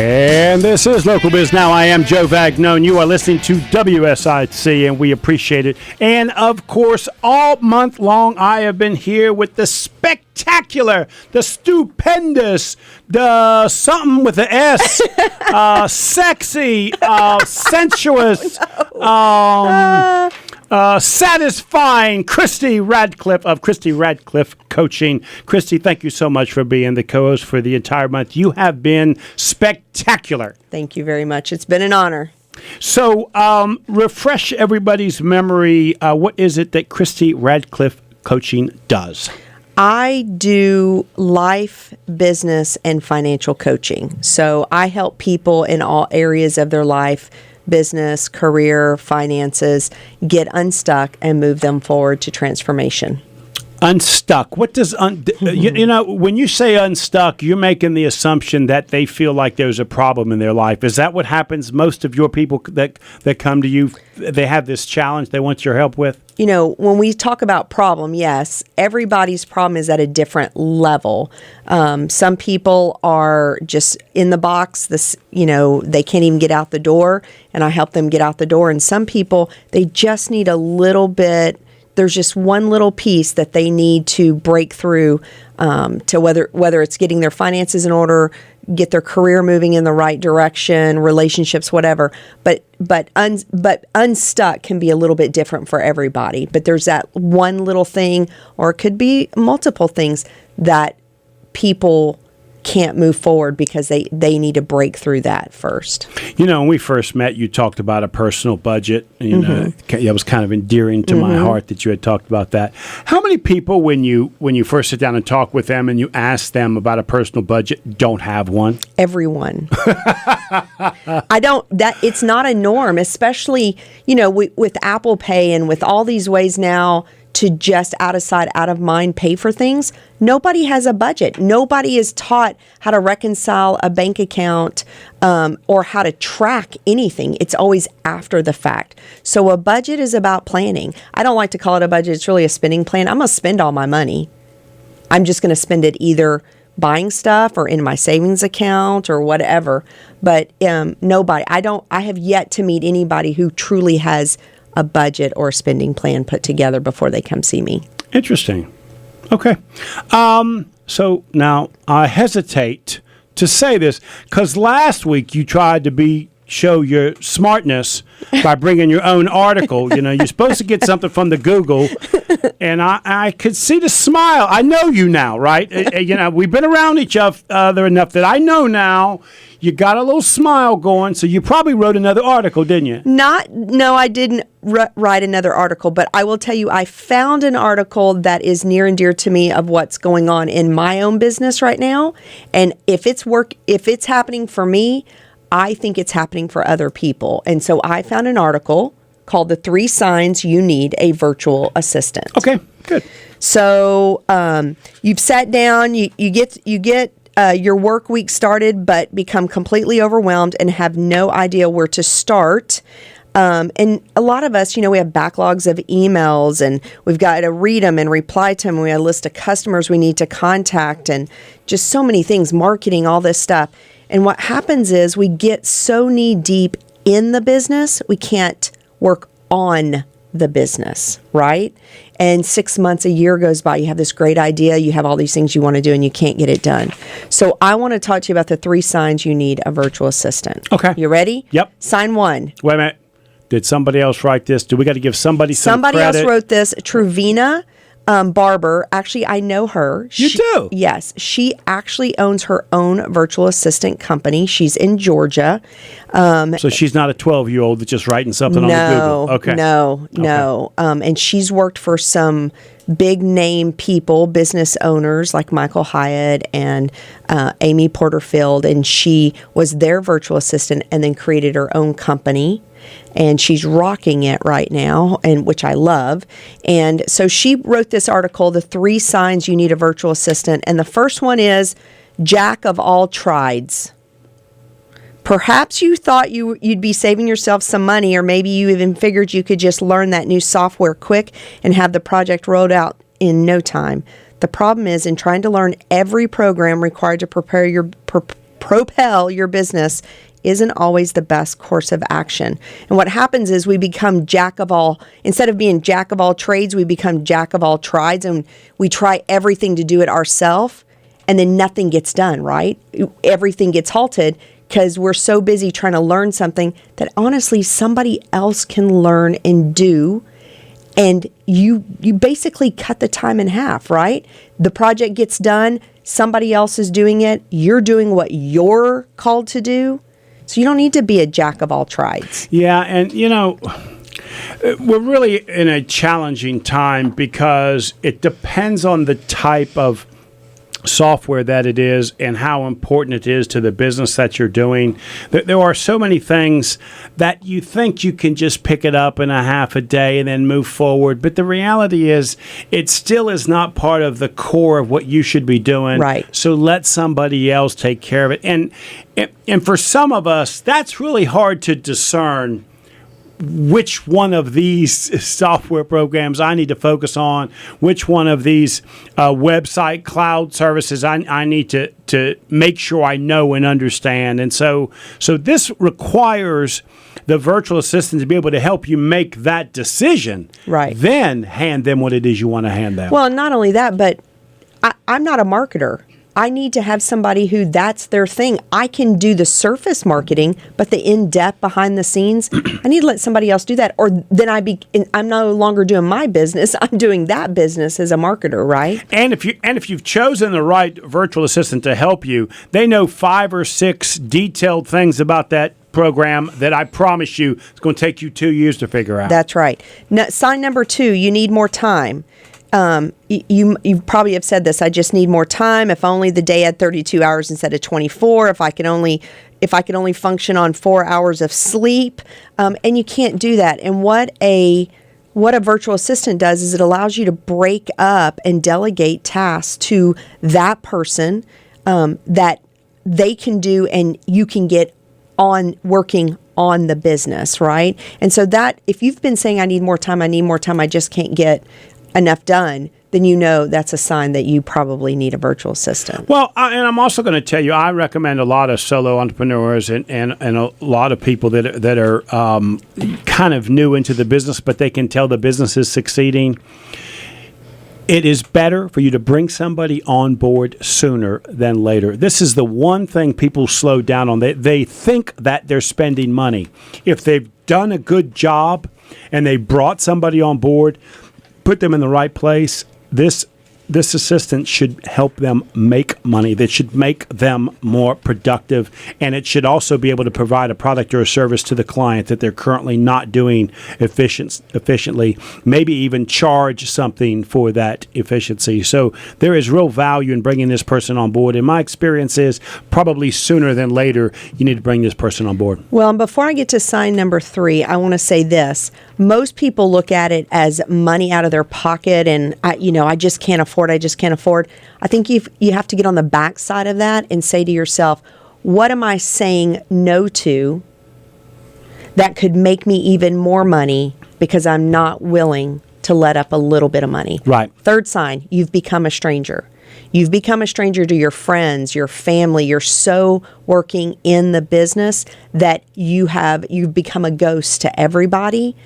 And this is Local Biz Now. I am Joe Vagnone. You are listening to WSIC, and we appreciate it. And, of course, all month long, I have been here with the spectacular, the stupendous, the something with the S, sexy, sensuous, satisfying Christi Ratcliff of Christi Ratcliff Coaching. Christi, thank you so much for being the co-host for the entire month. You have been spectacular. Thank you very much. It's been an honor. So, refresh everybody's memory. What is it that Christi Ratcliff Coaching does? I do life, business, and financial coaching. So I help people in all areas of their life, business, career, finances, get unstuck and move them forward to transformation. Unstuck. What does you know, when you say unstuck, you're making the assumption that they feel like there's a problem in their life. Is that what happens? Most of your people that come to you, they have this challenge they want your help with? You know, when we talk about problem, yes, everybody's problem is at a different level. Some people are just in the box. They can't even get out the door, and I help them get out the door. And some people, they just need a little bit. There's just one little piece that they need to break through to whether it's getting their finances in order, get their career moving in the right direction, relationships, whatever. But unstuck can be a little bit different for everybody. But there's that one little thing, or it could be multiple things that people can't move forward because they need to break through that first. You know, when we first met, you talked about a personal budget. You know, that was kind of endearing to my heart that you had talked about that. How many people, when you first sit down and talk with them and you ask them about a personal budget, don't have one? Everyone. It's not a norm, especially, with Apple Pay and with all these ways now to just out of sight, out of mind pay for things. Nobody has a budget. Nobody is taught how to reconcile a bank account or how to track anything. It's always after the fact. So a budget is about planning. I don't like to call it a budget. It's really a spending plan. I'm going to spend all my money. I'm just going to spend it either buying stuff or in my savings account or whatever. But nobody, I have yet to meet anybody who truly has a budget or a spending plan put together before they come see me. Interesting. Okay. So now I hesitate to say this because last week you tried to show your smartness by bringing your own article. You're supposed to get something from the Google, and I could see the smile. I know you now, right? We've been around each other enough that I know now. You got a little smile going, so you probably wrote another article, didn't you? No, I didn't write another article, but I will tell you, I found an article that is near and dear to me of what's going on in my own business right now. And if it's happening for me, I think it's happening for other people. And so I found an article called The 3 Signs You Need a Virtual Assistant. Okay, good. So you've sat down, you get your work week started, but become completely overwhelmed and have no idea where to start. And a lot of us, we have backlogs of emails and we've got to read them and reply to them. We have a list of customers we need to contact and just so many things, marketing, all this stuff. And what happens is we get so knee deep in the business, we can't work on the business, right? And 6 months, a year goes by, you have this great idea, you have all these things you want to do and you can't get it done. So I want to talk to you about the 3 signs you need a virtual assistant. Okay. You ready? Yep. Sign 1. Wait a minute. Did somebody else write this? Do we got to give somebody some credit? Somebody else wrote this. Truvina Barber. Actually, I know her. You do? Yes. She actually owns her own virtual assistant company. She's in Georgia. So she's not a 12-year-old that's just writing something on Google. Okay. No. And she's worked for some big name people, business owners like Michael Hyatt and Amy Porterfield. And she was their virtual assistant and then created her own company. And she's rocking it right now, and which I love. And so she wrote this article, The 3 Signs You Need a Virtual Assistant. And the first one is Jack of all trades. Perhaps you thought you'd be saving yourself some money, or maybe you even figured you could just learn that new software quick and have the project rolled out in no time. The problem is in trying to learn every program required to prepare propel your business isn't always the best course of action. And what happens is we become instead of being jack of all trades, we become jack of all trades, and we try everything to do it ourselves, and then nothing gets done, right? Everything gets halted because we're so busy trying to learn something that honestly somebody else can learn and do. And you basically cut the time in half, right? The project gets done, somebody else is doing it, you're doing what you're called to do. So you don't need to be a jack of all trades. Yeah, and we're really in a challenging time because it depends on the type of software that it is and how important it is to the business that you're doing. There are so many things that you think you can just pick it up in a half a day and then move forward. But the reality is it still is not part of the core of what you should be doing. Right. So let somebody else take care of it. And for some of us, that's really hard to discern which one of these software programs I need to focus on, which one of these website cloud services I need to make sure I know and understand. And so this requires the virtual assistant to be able to help you make that decision. Right. Then hand them what it is you want to hand them. Well, not only that, but I'm not a marketer. I need to have somebody who that's their thing. I can do the surface marketing, but the in-depth behind the scenes, I need to let somebody else do that. Or then I'm no longer doing my business. I'm doing that business as a marketer, right? And if you've chosen the right virtual assistant to help you, they know 5 or 6 detailed things about that program that I promise you it's going to take you 2 years to figure out. That's right. Now, sign number 2, you need more time. You probably have said this. I just need more time. If only the day had 32 hours instead of 24. If I could only function on 4 hours of sleep. And you can't do that. And what a virtual assistant does is it allows you to break up and delegate tasks to that person that they can do, and you can get on working on the business, right? And so that if you've been saying I need more time, I just can't get enough done, then that's a sign that you probably need a virtual assistant. Well, and I'm also going to tell you, I recommend a lot of solo entrepreneurs and a lot of people that are kind of new into the business, but they can tell the business is succeeding. It is better for you to bring somebody on board sooner than later. This is the one thing people slow down on. They think that they're spending money. If they've done a good job and they brought somebody on board, put them in the right place, this assistant should help them make money. That should make them more productive, and it should also be able to provide a product or a service to the client that they're currently not doing efficiently, maybe even charge something for that efficiency. So there is real value in bringing this person on board. And my experience is probably sooner than later, you need to bring this person on board. Well, and before I get to sign number 3, I want to say this. Most people look at it as money out of their pocket, and I just can't afford. I think you have to get on the back side of that and say to yourself, what am I saying no to that could make me even more money because I'm not willing to let up a little bit of money? Right. Third sign, you've become a stranger. You've become a stranger to your friends, your family. You're so working in the business that you've become a ghost to everybody.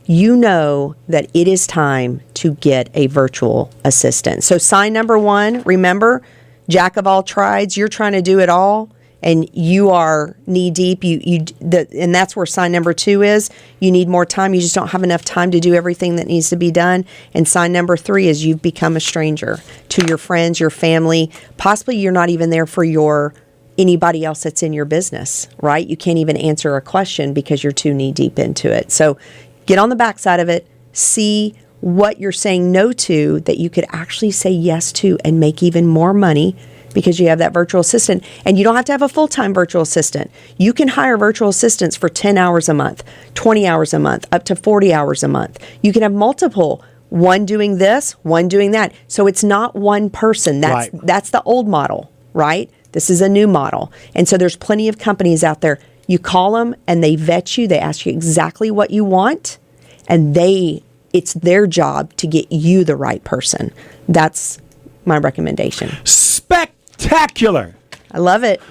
You know that it is time to get a virtual assistant. So sign number 1, remember, jack of all trades, you're trying to do it all, and you are knee deep. And that's where sign number 2 is. You need more time. You just don't have enough time to do everything that needs to be done. And sign number 3 is you've become a stranger to your friends, your family. Possibly you're not even there for anybody else that's in your business, right? You can't even answer a question because you're too knee deep into it. So get on the backside of it, see what you're saying no to that you could actually say yes to and make even more money because you have that virtual assistant. And you don't have to have a full-time virtual assistant. You can hire virtual assistants for 10 hours a month, 20 hours a month, up to 40 hours a month. You can have multiple, one doing this, one doing that. So it's not one person. That's the old model, right? This is a new model. And so there's plenty of companies out there. You call them and they vet you. They ask you exactly what you want, and it's their job to get you the right person. That's my recommendation. Spectacular. I love it.